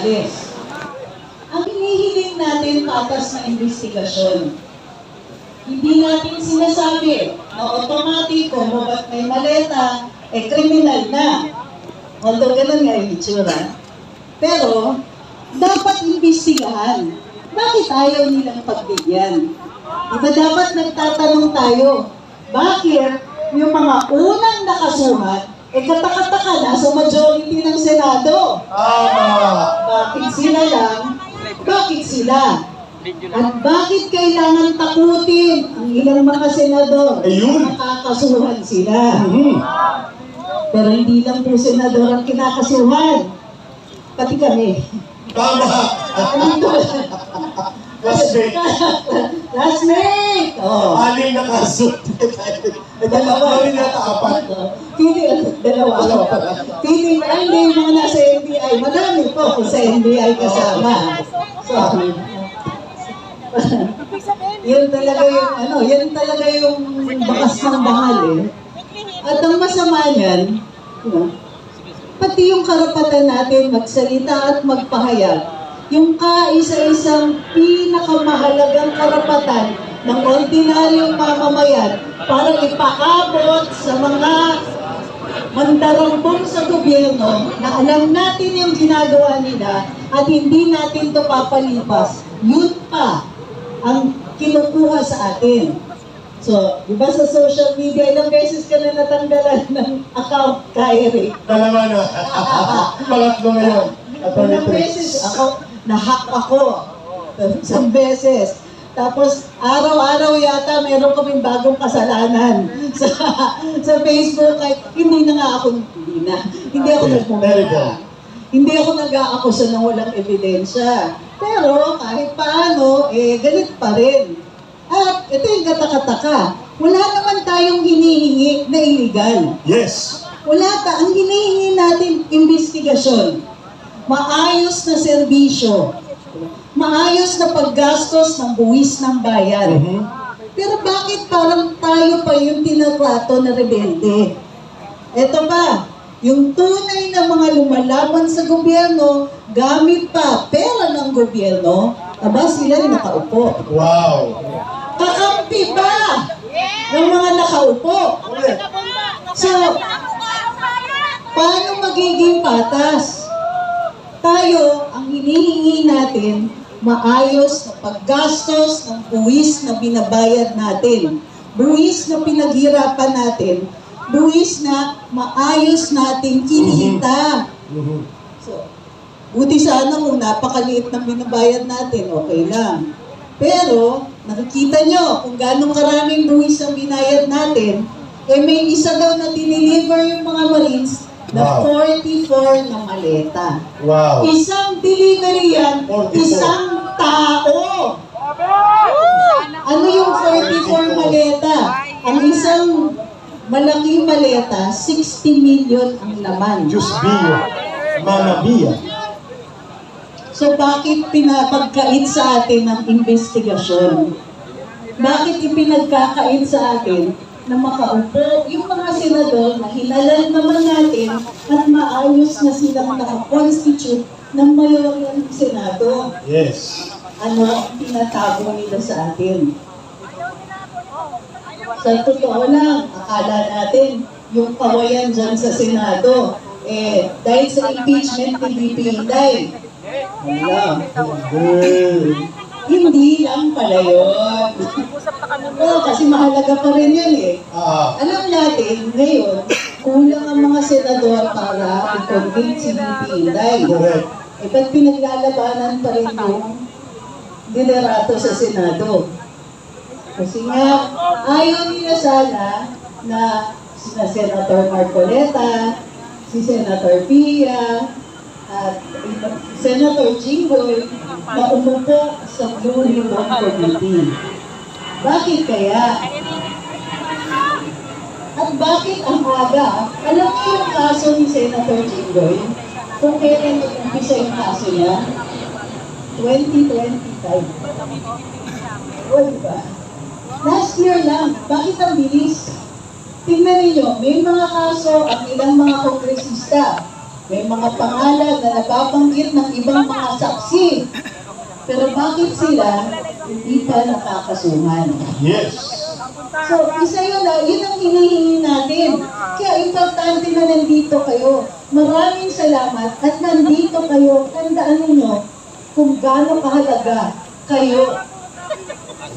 Gonzales. Ang hinihiling natin patas na investigasyon. Hindi natin sinasabi na automatic kung ba't may maleta, kriminal na. Although ganun nga yung itsura. Pero, dapat imbestigahan. Bakit ayaw nilang pagbigyan? Diba dapat nagtatanong tayo, bakit yung mga unang nakasuhan, katakataka na sa majority ng Senado? Bakit sila lang? Bakit sila? At bakit kailangan takutin ang ilang mga senador? Nakakasuhan sila. Pero hindi lang po senador ang kinakasuhan. Pati kami. Tama! Classmate! Aling na kaso. Dalawa rin yata apat. Dalawa. Feeling na hindi mga nasa NBI. Madami po sa NBI kasama. So, yun talaga yung bakas ng bangal eh. At ang masama niyan, pati yung karapatan natin magsalita at magpahayag, yung kaisa-isang pinakamahalagang karapatan ng ordinaryong mamamayan para ipaabot sa mga mandarambong sa gobyerno na alam natin yung ginagawa nila at hindi natin ito papalipas, yun pa ang kinukuha sa atin. So, di ba sa social media, ilang beses ka na natanggalan ng account ka, Eric? Dalawa na. Pangatlo ngayon. Ilang beses na-hack ako. Isang beses. Tapos, araw-araw yata, meron kaming bagong kasalanan sa Facebook. Hindi ako nagmumura. Hindi ako nag-aakusa ng walang ebidensya. Pero, kahit paano, ganit pa rin. At ito yung katakataka. Wala naman tayong hinihingi na illegal. Yes. Ang hinihingi natin, investigasyon. Maayos na serbisyo. Maayos na paggastos ng buwis ng bayan. Pero bakit parang tayo pa yung tinatrato na rebelde? Ito pa, yung tunay na mga lumalaban sa gobyerno, gamit pa pera ng gobyerno, sila nakaupo. Wow! Kakampi pa ng mga nakaupo. So, paano magiging patas? Tayo, ang hinihingi natin, maayos na paggastos ng buwis na binabayad natin. Buwis na pinaghirapan natin. Buwis na maayos natin kinita. So, buti sana kung napakaliit na binabayad natin, okay lang. Pero, nakikita nyo kung gano'ng karaming buwis ang binayad natin, may isa daw na dineliver yung mga Marines na 44 na maleta. Wow! Isang delivery yan, 44. isang tao! Ano yung 44 maleta? Ang isang malaking maleta, 60 million ang laman. Diyos biyo. Mana biya. So bakit pinapagkait sa atin ang investigasyon? Bakit ipinagkakait sa atin na makaupo yung mga senador na hinalal naman natin at maayos na silang nakakonstitute ng mayoryang senado? Yes. Ano ang tinatago nila sa atin? Sa totoo lang, akala natin yung kawayan dyan sa senado, dahil sa impeachment ni VP Inday. Hindi lang pala yun. Kasi mahalaga pa rin yan eh. Alam natin, ngayon, kulang ang mga senador para i-convict si VP Inday. Ba't pinaglalabanan pa rin yung liderato sa Senado? Kasi nga, ayaw nila sana na sina Senator Marcoleta, si Senator Pia, at Senator Jinggoy na umupo sa Blue Ribbon Committee. Bakit kaya? At bakit ang aga? Alam niyo yung kaso ni Senator Jinggoy? Kung kailan nag-umpisa yung kaso niya? 2025. O, diba? Last year lang. Bakit ang bilis? Tingnan ninyo, may mga kaso ang ilang mga kongresista. may mga pangalan na nababanggit ng ibang mga saksi. Pero bakit sila hindi pa nakakasuhan? Yes. So, isa yun ang hinihingi natin. Kaya importante na nandito kayo. Maraming salamat at nandito kayo. Tandaan ninyo kung gaano kahalaga kayo.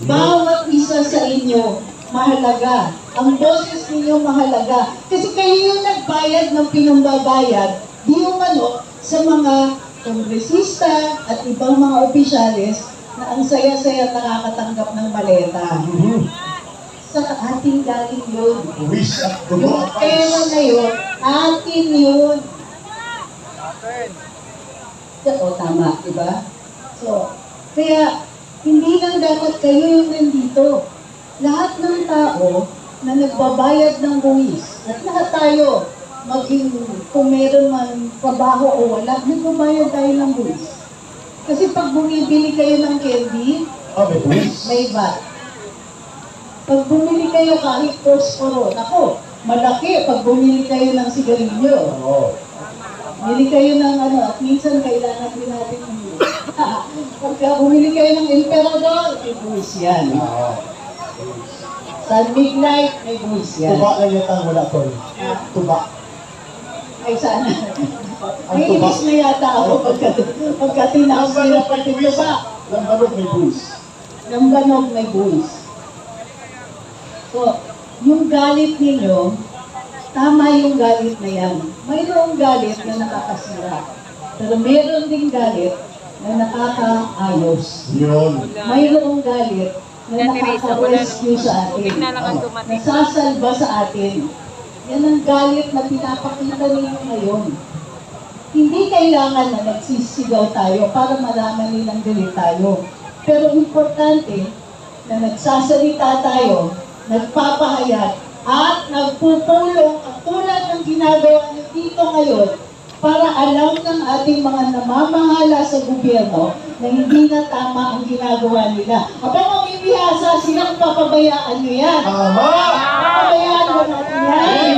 Bawat isa sa inyo mahalaga. Ang boses ninyo mahalaga. Kasi kayo yung nagbayad ng pinambabayad, di umano sa mga kongresista at ibang mga opisyalis na ang saya-saya nakakatanggap ng maleta. Sa ating galing yun. Wish at the Yung pera na yun, atin yun. O, tama, diba? So, kaya, hindi lang dapat kayo yung nandito. Lahat ng tao na nagbabayad ng buwis, at lahat tayo, maging kung meron man trabaho o wala, nagbabayad tayo ng buwis. Kasi pag bumibili kayo ng candy, may wish. may VAT. Pag bumili kayo kahit posporo, nako, malaki pag bumili kayo ng sigarilyo. Oo. Bili kayo ng at minsan kailangan din natin ng pagka bumili kayo ng emperador, may buwis yan. Oo. San Midnight, may buwis yan. Tuba lang yata wala to. Tuba. Ay sana. Ang May tuba. inis na yata ako pagka tinaos nila pati tuba. Lambalog may buwis. Ng banog may buwis. So, yung galit ninyo, tama yung galit na yan. Mayroong galit na nakakasira. Pero mayroon ding galit na nakakaayos. Yun. Mayroong galit na nakaka-rescue sa atin. Nasasalba sa atin. Yan ang galit na pinapakita ninyo ngayon. Hindi kailangan na nagsisigaw tayo para malaman nilang galit tayo. Pero importante na nagsasalita tayo, nagpapahayag, at nagpupulong katulad ng ginagawa niyo dito ngayon para alam ng ating mga namamahala sa gobyerno na hindi na tama ang ginagawa nila. Kapag mamimihasa silang papabayaan niyo yan. Tama! Papabayaan mo natin yan.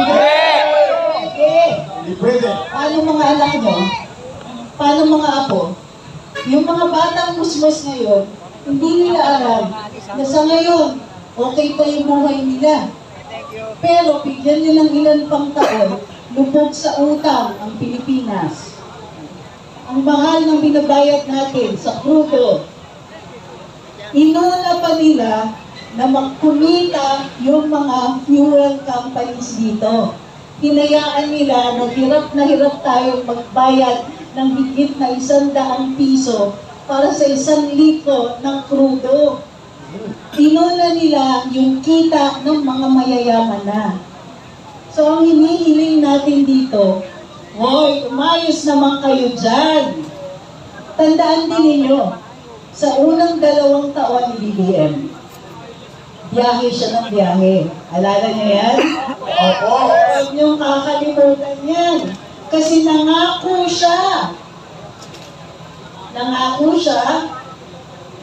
Hindi. Hindi pwede. Paano mga anak nyo? Paano mga apo? Yung mga batang musmos ngayon, hindi nila alam na sa ngayon, okay pa yung buhay nila. Pero bigyan nyo ng ilan pang taon, lubog sa utang ang Pilipinas. Ang mahal ng binabayad natin sa krudo. Inuna pa nila na magkumita yung mga fuel companies dito. Hinayaan nila na hirap tayong magbayad ng higit na 100 piso para sa 1 litro ng krudo. Inuna nila yung kita ng mga mayayaman na. So ang hinihiling natin dito, hoy, umayos naman kayo dyan. Tandaan din ninyo, sa unang 2 taon ni BBM, biyahe siya ng biyahe. Alala niyo yan? Opo. Huwag niyong kakalimutan yan. Kasi nangako siya. Nangako siya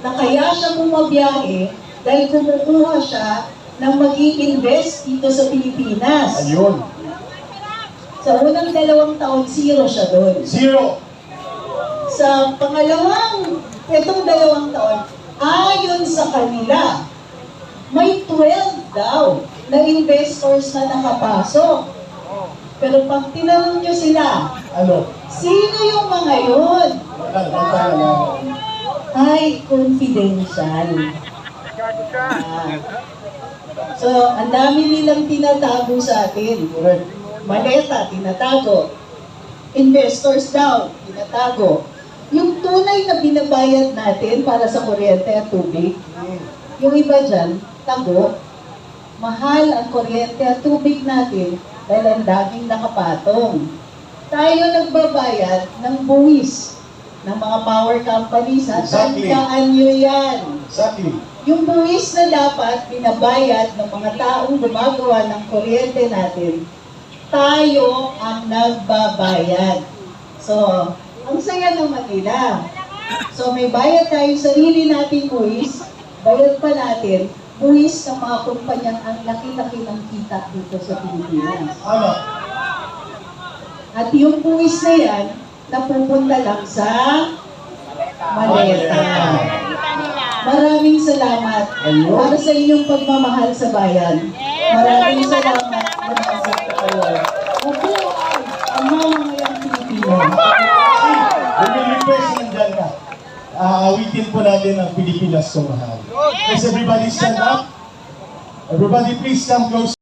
na kaya siya bumabiyahe dahil kumukuha siya na mag-i-invest dito sa Pilipinas. Ayun. Sa unang 2 taon, 0 siya doon. 0. Sa itong 2 taon, ayon sa kanila, may 12 daw na investors na nakapasok. Pero pag tinanong nyo sila, Ano? sino yung mga yun? Wala. Ay, confidential. So, ang dami nilang tinatago sa atin. Correct. Maleta, tinatago. Investors daw, tinatago. Yung tunay na binabayad natin para sa kuryente at tubig, yung iba dyan, tago. Mahal ang kuryente at tubig natin dahil ang daming nakapatong. Tayo nagbabayad ng buwis ng mga power companies at Exactly. tandaan nyo yan. Exactly. Yung buwis na dapat binabayad ng mga taong gumagawa ng kuryente natin, tayo ang nagbabayad. So, ang saya naman nila. So, may bayad tayo sarili nating buwis, bayad pa natin, buwis ng mga kumpanyang ang laki-laki ng kita dito sa Pilipinas. Ano? At yung buwis na yan, napupunta lang sa maleta. Maraming salamat para sa inyong pagmamahal sa bayan. Maraming salamat. Maraming salamat. Ako ang mamamayang Pilipino. Request nandyan ka. Awitin po natin ang Pilipinas ko mahal. Please everybody stand up. Everybody please come close.